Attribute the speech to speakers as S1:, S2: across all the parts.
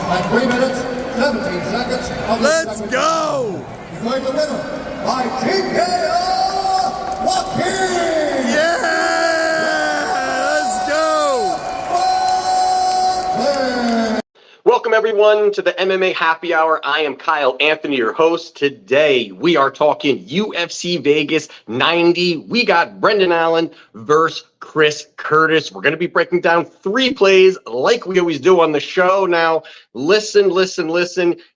S1: at 3 minutes, 17 seconds.
S2: Let's go!
S1: Declared the winner by TKO Joaquin!
S2: Yeah! Let's go!
S3: Welcome everyone to the MMA Happy Hour. I am Kyle Anthony, your host. Today we are talking UFC Vegas 90. We got Brendan Allen versus Chris Curtis. We're going to be breaking down 3 plays like we always do on the show. Now, listen.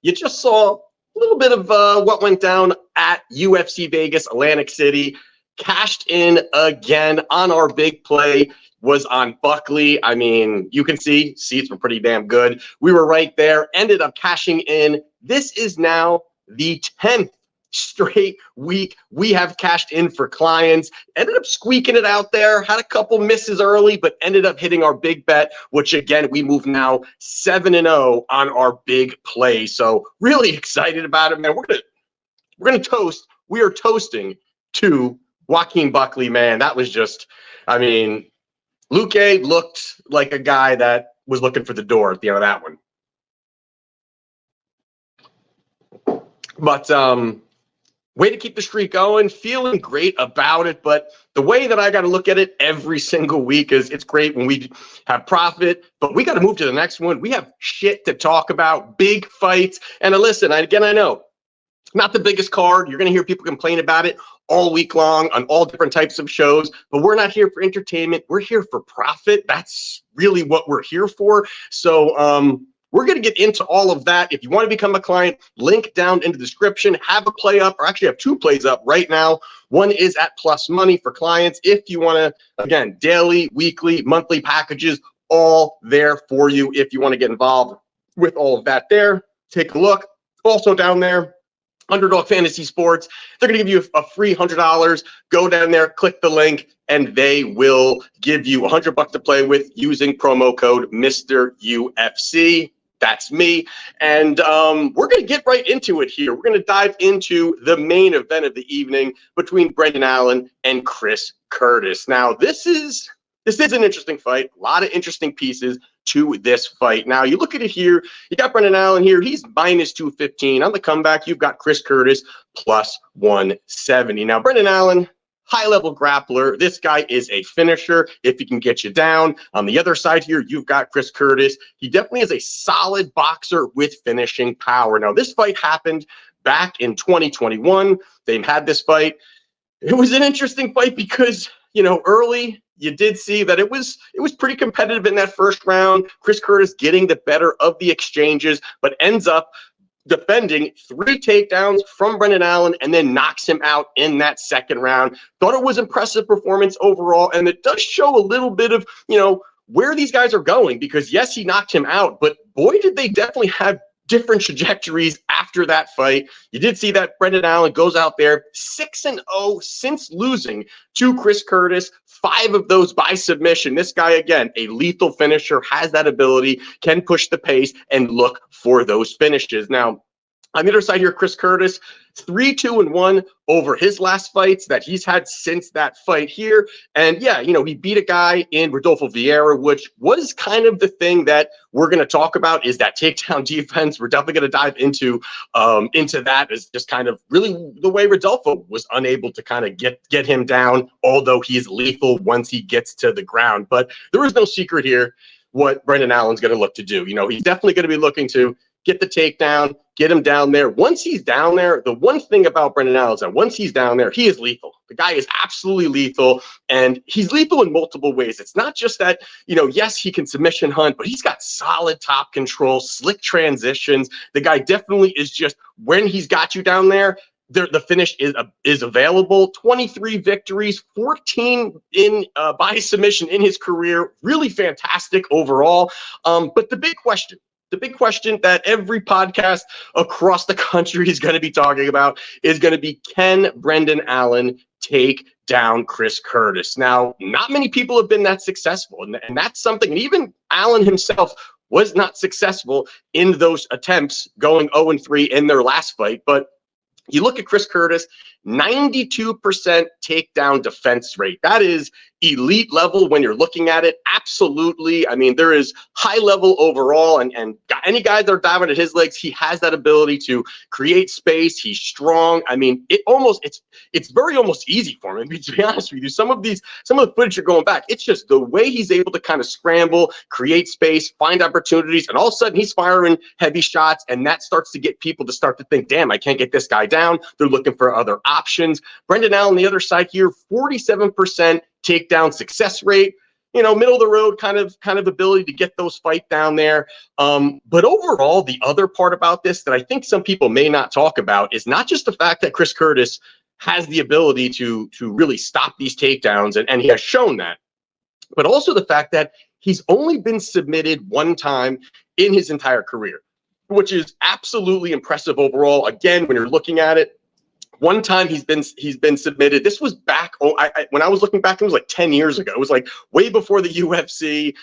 S3: You just saw a little bit of what went down at UFC Vegas, Atlantic City. Cashed in again on our big play. Was on Buckley. I mean, you can see seats were pretty damn good. We were right there, ended up cashing in. This is now the 10th straight week we have cashed in for clients. Ended up squeaking it out there, had a couple misses early, but ended up hitting our big bet, which again, we move now 7-0 on our big play. So really excited about it, man. We're gonna toast. We are toasting to Joaquin Buckley, man. That was just, I mean, Luque looked like a guy that was looking for the door at the end of that one. But way to keep the streak going, feeling great about it. But the way that I got to look at it every single week is it's great when we have profit, but we got to move to the next one. We have shit to talk about, big fights. And listen, again, I know, not the biggest card. You're going to hear people complain about it all week long on all different types of shows, but we're not here for entertainment. We're here for profit. That's really what we're here for. So we're going to get into all of that. If you want to become a client, link down in the description. Have a play up, or actually have 2 plays up right now. One is at Plus Money for clients. If you want to, again, daily, weekly, monthly packages, all there for you. If you want to get involved with all of that there, take a look. Also down there, Underdog Fantasy Sports, they're going to give you a free $100. Go down there, click the link, and they will give you $100 to play with using promo code Mr. UFC. That's me. And we're going to get right into it here. We're going to dive into the main event of the evening between Brendan Allen and Chris Curtis. Now, this is an interesting fight. A lot of interesting pieces to this fight. Now, you look at it here, you got Brendan Allen here. He's minus 215. On the comeback, you've got Chris Curtis plus 170. Now, Brendan Allen, high-level grappler. This guy is a finisher if he can get you down. On the other side here, you've got Chris Curtis. He definitely is a solid boxer with finishing power. Now, this fight happened back in 2021. They had this fight. It was an interesting fight because, you know, early, you did see that it was pretty competitive in that first round. Chris Curtis getting the better of the exchanges, but ends up defending 3 takedowns from Brendan Allen and then knocks him out in that second round. Thought it was impressive performance overall, and it does show a little bit of, you know, where these guys are going, because yes, he knocked him out, but boy, did they definitely have different trajectories after that fight. You did see that Brendan Allen goes out there 6-0 since losing to Chris Curtis, 5 of those by submission. This guy, again, a lethal finisher, has that ability, can push the pace and look for those finishes. Now, on the other side here, Chris Curtis, 3-2-1 over his last fights that he's had since that fight here. And yeah, you know, he beat a guy in Rodolfo Vieira, which was kind of the thing that we're going to talk about, is that takedown defense. We're definitely going to dive into that, as just kind of really the way Rodolfo was unable to kind of get him down, although he's lethal once he gets to the ground. But there is no secret here what Brendan Allen's going to look to do. You know, he's definitely going to be looking to get the takedown, get him down there. Once he's down there, the one thing about Brendan Allen is that once he's down there, he is lethal. The guy is absolutely lethal, and he's lethal in multiple ways. It's not just that, you know, yes, he can submission hunt, but he's got solid top control, slick transitions. The guy definitely is just, when he's got you down there, the finish is available. 23 victories, 14 in by submission in his career. Really fantastic overall. But the big question that every podcast across the country is going to be talking about is going to be, can Brendan Allen take down Chris Curtis? Now, not many people have been that successful, and that's something, and even Allen himself was not successful in those attempts, going 0-3 in their last fight. But You look at Chris Curtis, 92% takedown defense rate. That is elite level when you're looking at it. Absolutely. I mean, there is high level overall, and any guys that are diving at his legs, he has that ability to create space. He's strong. I mean, it's very almost easy for him. I mean, to be honest with you, some of the footage you're going back, it's just the way he's able to kind of scramble, create space, find opportunities, and all of a sudden he's firing heavy shots, and that starts to get people to start to think, damn, I can't get this guy down. They're looking for other options. Brendan Allen, the other side here, 47% takedown success rate. Middle of the road kind of ability to get those fight down there. But overall, the other part about this that I think some people may not talk about is not just the fact that Chris Curtis has the ability to really stop these takedowns, and he has shown that, but also the fact that he's only been submitted one time in his entire career, which is absolutely impressive overall. Again, when you're looking at it, one time he's been submitted. This was back. When I was looking back, it was like 10 years ago. It was like way before the UFC.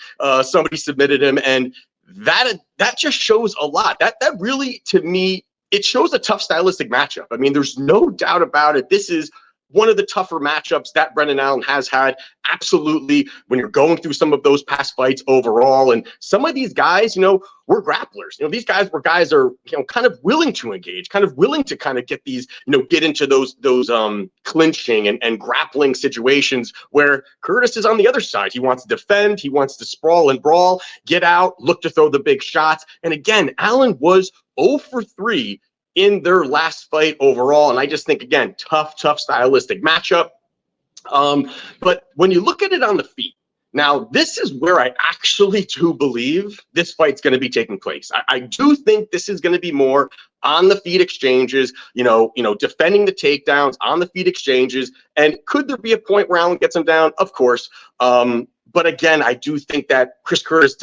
S3: Somebody submitted him, and that just shows a lot. That really, to me, it shows a tough stylistic matchup. I mean, there's no doubt about it. This is one of the tougher matchups that Brendan Allen has had. Absolutely, when you're going through some of those past fights overall, and some of these guys, were grapplers. These guys are, kind of willing to engage, kind of willing to kind of get these, get into those clinching and grappling situations where Curtis is on the other side. He wants to defend, he wants to sprawl and brawl, get out, look to throw the big shots. And again, Allen was 0 for 3 in their last fight overall. And I just think, again, tough stylistic matchup. But when you look at it on the feet, now this is where I actually do believe this fight's going to be taking place. I do think this is going to be more on the feet exchanges, defending the takedowns on the feet exchanges. And could there be a point where Allen gets him down? Of course. But again, I do think that Chris Curtis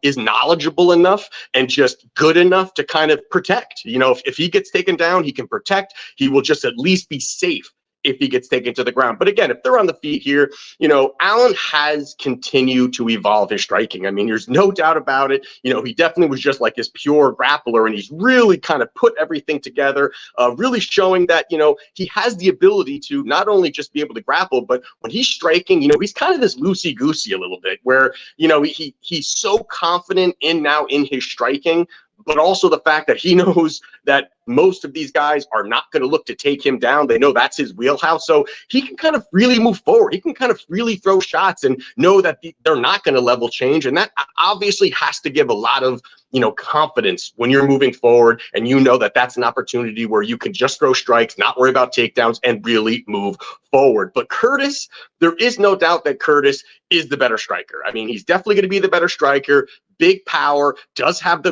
S3: is knowledgeable enough and just good enough to kind of protect. If he gets taken down, he can protect. He will just at least be safe if he gets taken to the ground. But again, if they're on the feet here, Allen has continued to evolve his striking. I mean, there's no doubt about it. He definitely was just like this pure grappler, and he's really kind of put everything together, really showing that, he has the ability to not only just be able to grapple, but when he's striking, he's kind of this loosey-goosey a little bit where, he's so confident in his striking, but also the fact that he knows that most of these guys are not going to look to take him down. They know that's his wheelhouse. So he can kind of really move forward. He can kind of really throw shots and know that they're not going to level change. And that obviously has to give a lot of, confidence when you're moving forward, and that that's an opportunity where you can just throw strikes, not worry about takedowns, and really move forward. But Curtis, there is no doubt that Curtis is the better striker. I mean, he's definitely going to be the better striker. Big power, does have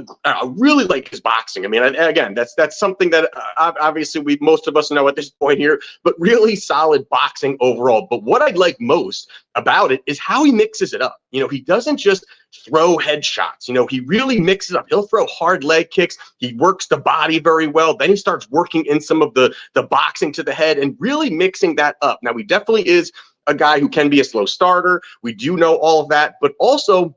S3: really like his boxing. I mean, again, that's something that obviously most of us know at this point here, but really solid boxing overall. But what I like most about it is how he mixes it up. He doesn't just throw headshots. He really mixes up. He'll throw hard leg kicks. He works the body very well. Then he starts working in some of the boxing to the head and really mixing that up. Now, he definitely is a guy who can be a slow starter. We do know all of that, but also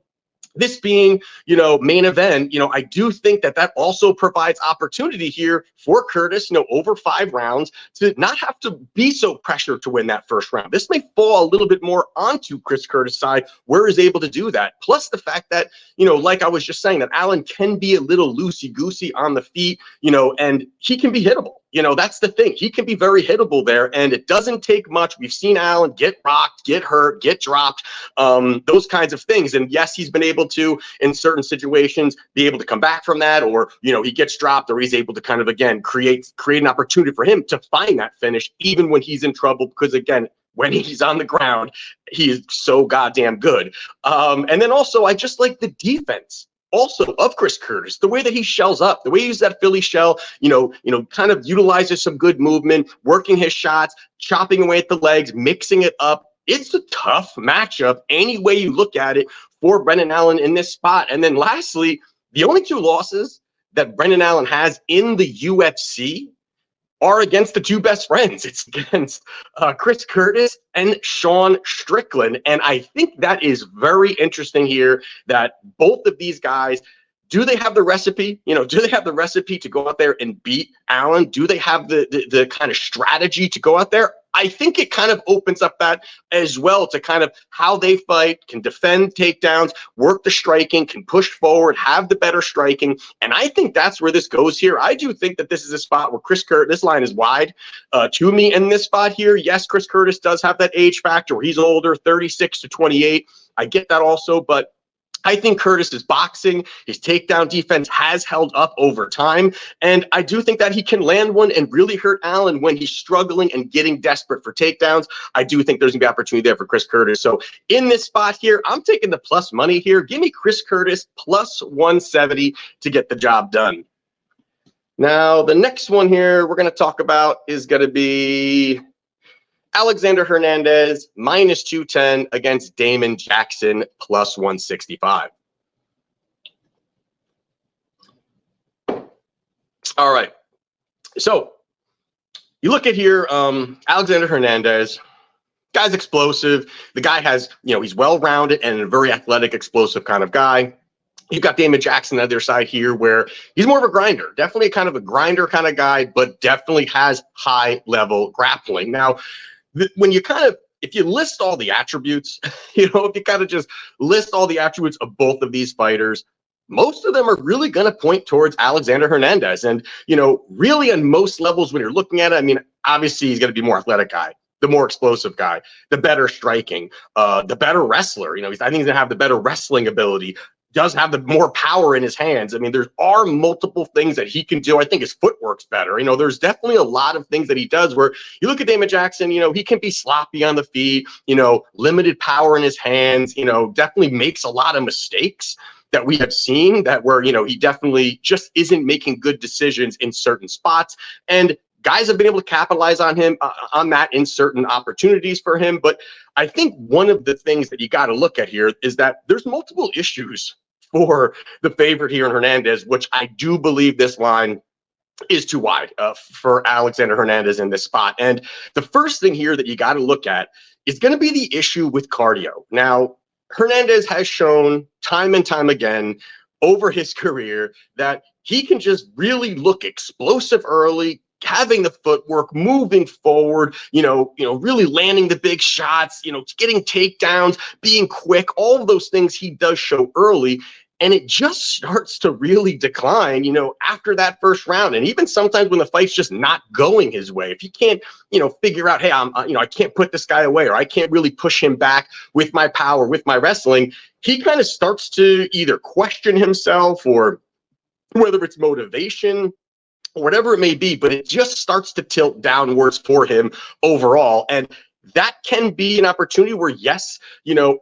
S3: this being, main event, I do think that also provides opportunity here for Curtis, over 5 rounds to not have to be so pressured to win that first round. This may fall a little bit more onto Chris Curtis' side where he's able to do that. Plus the fact that, like I was just saying, that Allen can be a little loosey-goosey on the feet, and he can be hittable. That's the thing. He can be very hittable there, and it doesn't take much. We've seen Allen get rocked, get hurt, get dropped, those kinds of things. And yes, he's been able to, in certain situations, be able to come back from that, or, he gets dropped, or he's able to kind of, again, create an opportunity for him to find that finish, even when he's in trouble, because, again, when he's on the ground, he is so goddamn good. And then also, I just like the defense also of Chris Curtis, the way that he shells up, the way he uses that Philly shell, kind of utilizes some good movement, working his shots, chopping away at the legs, mixing it up. It's a tough matchup any way you look at it for Brendan Allen in this spot. And then lastly, the only 2 losses that Brendan Allen has in the UFC are against the 2 best friends. It's against Chris Curtis and Sean Strickland. And I think that is very interesting here, that both of these guys do they have the recipe? Do they have the recipe to go out there and beat Allen? Do they have the kind of strategy to go out there? I think it kind of opens up that as well to kind of how they fight, can defend takedowns, work the striking, can push forward, have the better striking. And I think that's where this goes here. I do think that this is a spot where Chris Curtis, this line is wide to me in this spot here. Yes, Chris Curtis does have that age factor where he's older, 36 to 28. I get that also, but I think Curtis's boxing, his takedown defense has held up over time. And I do think that he can land one and really hurt Allen when he's struggling and getting desperate for takedowns. I do think there's going to be opportunity there for Chris Curtis. So in this spot here, I'm taking the plus money here. Give me Chris Curtis plus 170 to get the job done. Now, the next one here we're going to talk about is going to be Alexander Hernandez minus 210 against Damon Jackson plus 165. All right. So you look at here, Alexander Hernandez, guy's explosive. The guy has, he's well-rounded and a very athletic, explosive kind of guy. You've got Damon Jackson on the other side here where he's more of a grinder, definitely kind of a grinder kind of guy, but definitely has high-level grappling. Now, when you if you list all the attributes, if you kind of just list all the attributes of both of these fighters, most of them are really going to point towards Alexander Hernandez. And, really on most levels when you're looking at it, I mean, obviously he's going to be more athletic guy, the more explosive guy, the better striking, the better wrestler. I think he's going to have the better wrestling ability, does have the more power in his hands. I mean, there are multiple things that he can do. I think his footwork's better. There's definitely a lot of things that he does where you look at Damon Jackson, he can be sloppy on the feet, limited power in his hands, definitely makes a lot of mistakes that we have seen that where, he definitely just isn't making good decisions in certain spots. And guys have been able to capitalize on him, on that in certain opportunities for him. But I think one of the things that you got to look at here is that there's multiple issues for the favorite here in Hernandez, which I do believe this line is too wide for Alexander Hernandez in this spot. And the first thing here that you got to look at is going to be the issue with cardio. Now, Hernandez has shown time and time again over his career that he can just really look explosive early, having the footwork, moving forward, really landing the big shots, getting takedowns, being quick, all of those things he does show early. And it just starts to really decline, after that first round. And even sometimes when the fight's just not going his way, if he can't, figure out, hey, I can't put this guy away, or I can't really push him back with my power, with my wrestling, he kind of starts to either question himself or whether it's motivation, whatever it may be, but it just starts to tilt downwards for him overall. And that can be an opportunity where, yes,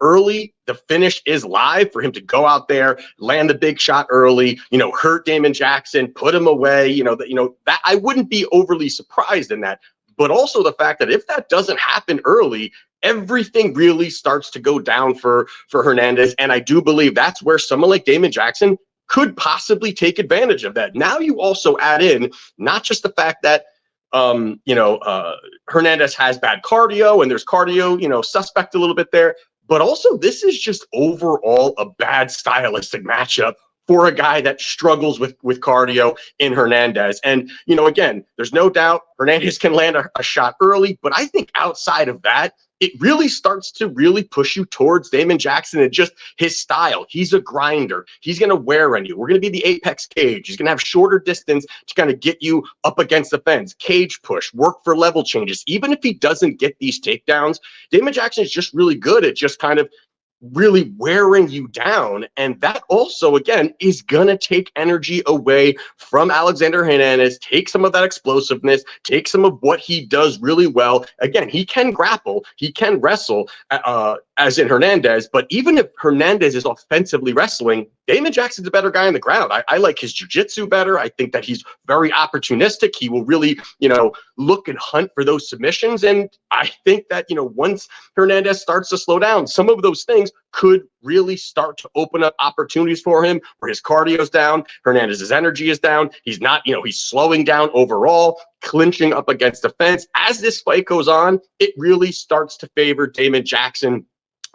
S3: early, the finish is live for him to go out there, land the big shot early, hurt Damon Jackson, put him away, that I wouldn't be overly surprised in that. But also the fact that if that doesn't happen early, everything really starts to go down for Hernandez. And I do believe that's where someone like Damon Jackson could possibly take advantage of that. Now you also add in not just the fact that Hernandez has bad cardio and there's cardio, suspect a little bit there, but also this is just overall a bad stylistic matchup for a guy that struggles with cardio in Hernandez. And, again, there's no doubt Hernandez can land a shot early, but I think outside of that, it really starts to really push you towards Damon Jackson and just his style. He's a grinder. He's going to wear on you. We're going to be the apex cage. He's going to have shorter distance to kind of get you up against the fence, cage push, work for level changes. Even if he doesn't get these takedowns, Damon Jackson is just really good at just kind of really wearing you down. And that also, again, is going to take energy away from Alexander Hernandez, take some of that explosiveness, take some of what he does really well. Again, he can grapple, he can wrestle, as in Hernandez, but even if Hernandez is offensively wrestling, Damon Jackson's a better guy on the ground. I like his jiu-jitsu better. I think that he's very opportunistic. He will really, look and hunt for those submissions. And I think that, once Hernandez starts to slow down, some of those things could really start to open up opportunities for him where his cardio's down, Hernandez's energy is down. He's not, he's slowing down overall, clinching up against the fence. As this fight goes on, it really starts to favor Damon Jackson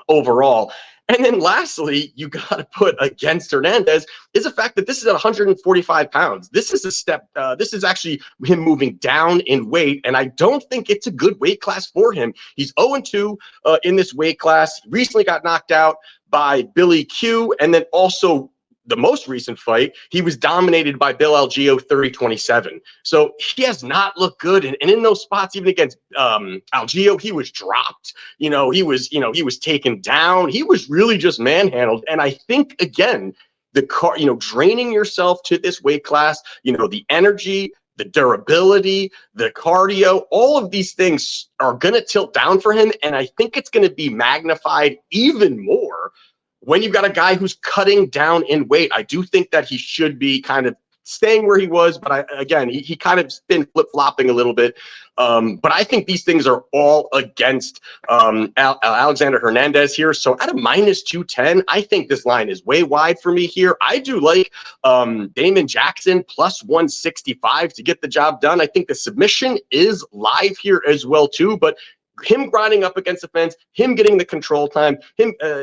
S3: overall. And then lastly, you got to put against Hernandez is the fact that this is at 145 pounds. This is a step. This is actually him moving down in weight, and I don't think it's a good weight class for him. He's 0-2 in this weight class. He recently got knocked out by Billy Q, and then also the most recent fight, he was dominated by Bill Algeo 30-27. So he has not looked good. And in those spots, even against Algeo, he was dropped. He was taken down. He was really just manhandled. And I think, again, draining yourself to this weight class, the energy, the durability, the cardio, all of these things are going to tilt down for him. And I think it's going to be magnified even more when you've got a guy who's cutting down in weight. I do think that he should be kind of staying where he was, but he kind of been flip-flopping a little bit. But I think these things are all against Alexander Hernandez here. So at a -210, I think this line is way wide for me here. I do like Damon Jackson plus 165 to get the job done. I think the submission is live here as well too, but him grinding up against the fence, him getting the control time,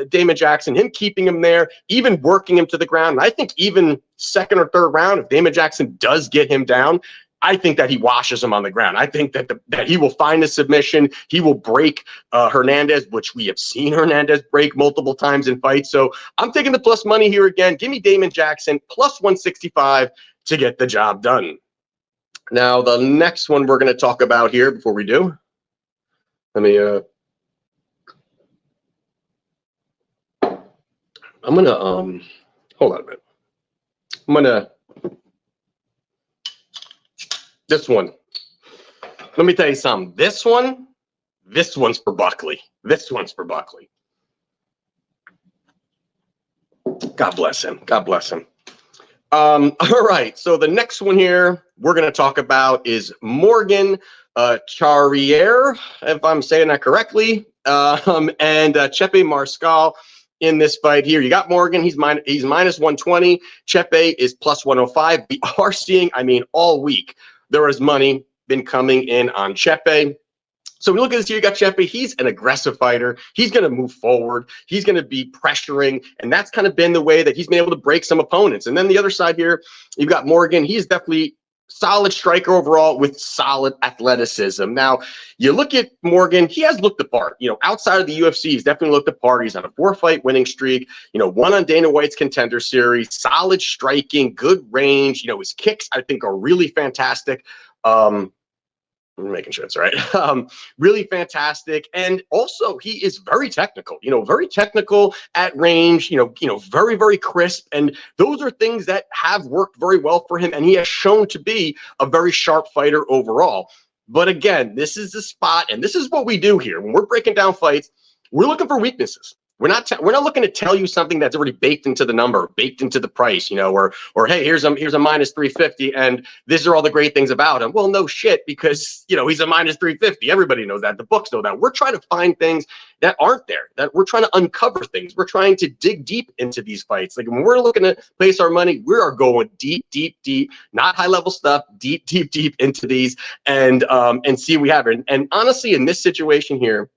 S3: Damon Jackson, him keeping him there, even working him to the ground. And I think even second or third round, if Damon Jackson does get him down, I think that he washes him on the ground. I think that that he will find a submission. He will break Hernandez, which we have seen Hernandez break multiple times in fights. So I'm taking the plus money here again. Give me Damon Jackson plus 165 to get the job done. Now, the next one we're going to talk about here before we do. Let me, I'm going to, hold on a minute. I'm going to, this one, let me tell you something. This one's for Buckley. This one's for Buckley. God bless him. God bless him. All right. So the next one here we're going to talk about is Morgan Charriere, if I'm saying that correctly, and Chepe Mariscal in this fight here. You got Morgan, he's minus 120. Chepe is plus 105. We are seeing, all week, there is money been coming in on Chepe. So we look at this here, you got Chepe, he's an aggressive fighter. He's going to move forward. He's going to be pressuring, and that's kind of been the way that he's been able to break some opponents. And then the other side here, you've got Morgan. He's definitely solid striker overall with solid athleticism. Now, you look at Morgan, he has looked the part. Outside of the UFC, he's definitely looked the part. He's on a 4-fight winning streak, one on Dana White's Contender Series, solid striking, good range. His kicks, I think, are really fantastic. I'm making sure it's right. Really fantastic. And also he is very technical, very technical at range, very, very crisp. And those are things that have worked very well for him. And he has shown to be a very sharp fighter overall. But again, this is the spot, and this is what we do here. When we're breaking down fights, we're looking for weaknesses. We're not looking to tell you something that's already baked into the number, baked into the price, or hey, here's a minus 350, and these are all the great things about him. Well, no shit, because he's a minus 350. Everybody knows that. The books know that. We're trying to find things that aren't there. That we're trying to uncover things. We're trying to dig deep into these fights. Like when we're looking to place our money, we are going deep, deep, deep, not high level stuff, deep, deep, deep into these, and see what we have. And honestly, in this situation here,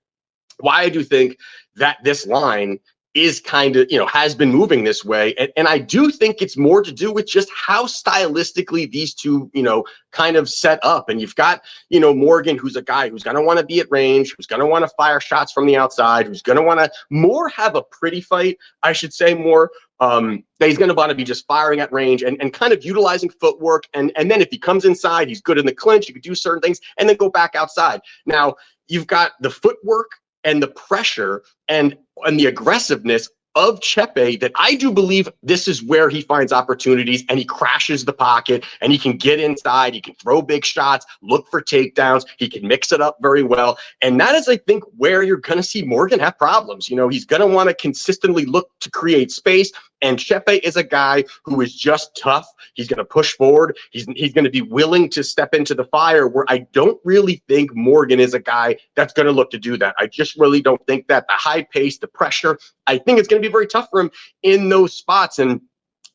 S3: why I do think that this line is kind of, has been moving this way. And I do think it's more to do with just how stylistically these two, kind of set up. And you've got, Morgan, who's a guy who's going to want to be at range, who's going to want to fire shots from the outside, who's going to want to more have a pretty fight, I should say more. That he's going to want to be just firing at range and kind of utilizing footwork. And then if he comes inside, he's good in the clinch. You could do certain things and then go back outside. Now, you've got the footwork and the pressure and the aggressiveness of Chepe that I do believe this is where he finds opportunities, and he crashes the pocket, and he can get inside, he can throw big shots, look for takedowns, he can mix it up very well. And that is, I think, where you're going to see Morgan have problems. He's going to want to consistently look to create space, and Chepe is a guy who is just tough. He's going to push forward. He's going to be willing to step into the fire, where I don't really think Morgan is a guy that's going to look to do that. I just really don't think that. The high pace, the pressure, I think it's going to be very tough for him in those spots. And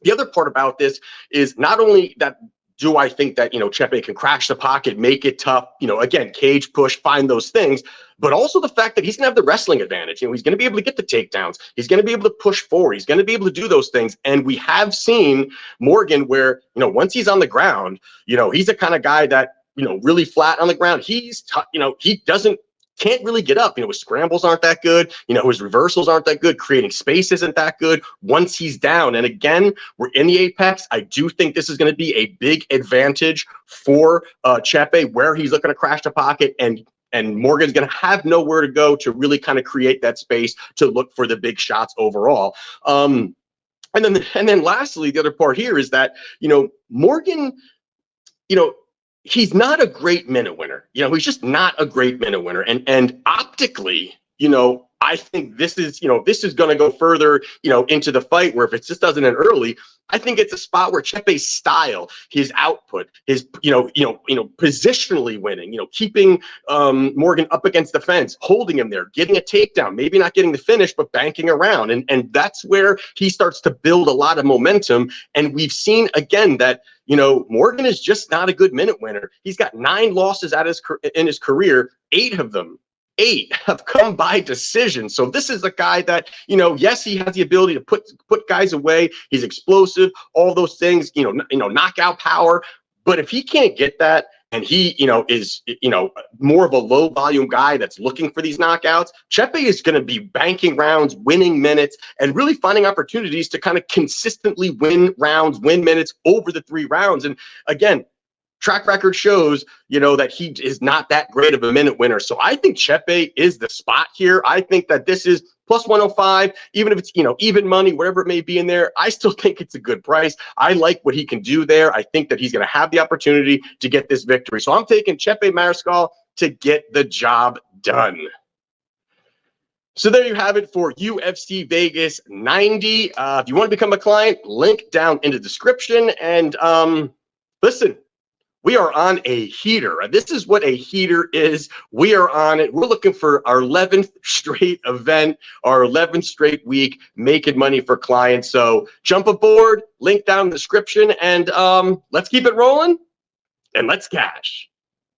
S3: the other part about this is not only that do I think that, Chepe can crash the pocket, make it tough, again, cage push, find those things, but also the fact that he's going to have the wrestling advantage. He's going to be able to get the takedowns. He's going to be able to push forward. He's going to be able to do those things. And we have seen Morgan where, once he's on the ground, he's the kind of guy that, really flat on the ground. He's, he can't really get up. His scrambles aren't that good. His reversals aren't that good. Creating space isn't that good once he's down. And again, we're in the Apex. I do think this is going to be a big advantage for Chepe, where he's looking to crash the pocket, and Morgan's going to have nowhere to go to really kind of create that space to look for the big shots overall. And then lastly, the other part here is that, Morgan, he's not a great minute winner. He's just not a great minute winner. And optically, I think this is going to go further, into the fight, where if it just doesn't end early, I think it's a spot where Chepe's style, his output, his, positionally winning, keeping Morgan up against the fence, holding him there, getting a takedown, maybe not getting the finish, but banking around. And that's where he starts to build a lot of momentum. And we've seen again that, Morgan is just not a good minute winner. He's got 9 losses in his career. 8 of them have come by decision. So this is a guy that, yes, he has the ability to put guys away. He's explosive, all those things, knockout power. But if he can't get that, and he, is, more of a low volume guy that's looking for these knockouts, Chepe is going to be banking rounds, winning minutes, and really finding opportunities to kind of consistently win rounds, win minutes over the 3 rounds. And again, track record shows, that he is not that great of a minute winner. So I think Chepe is the spot here. I think that this is plus 105, even if it's, even money, whatever it may be in there. I still think it's a good price. I like what he can do there. I think that he's going to have the opportunity to get this victory. So I'm taking Chepe Mariscal to get the job done. So there you have it for UFC Vegas 90. If you want to become a client, link down in the description. And listen, we are on a heater. This is what a heater is. We are on it. We're looking for our 11th straight event, our 11th straight week, making money for clients. So jump aboard, link down in the description, and let's keep it rolling, and let's cash.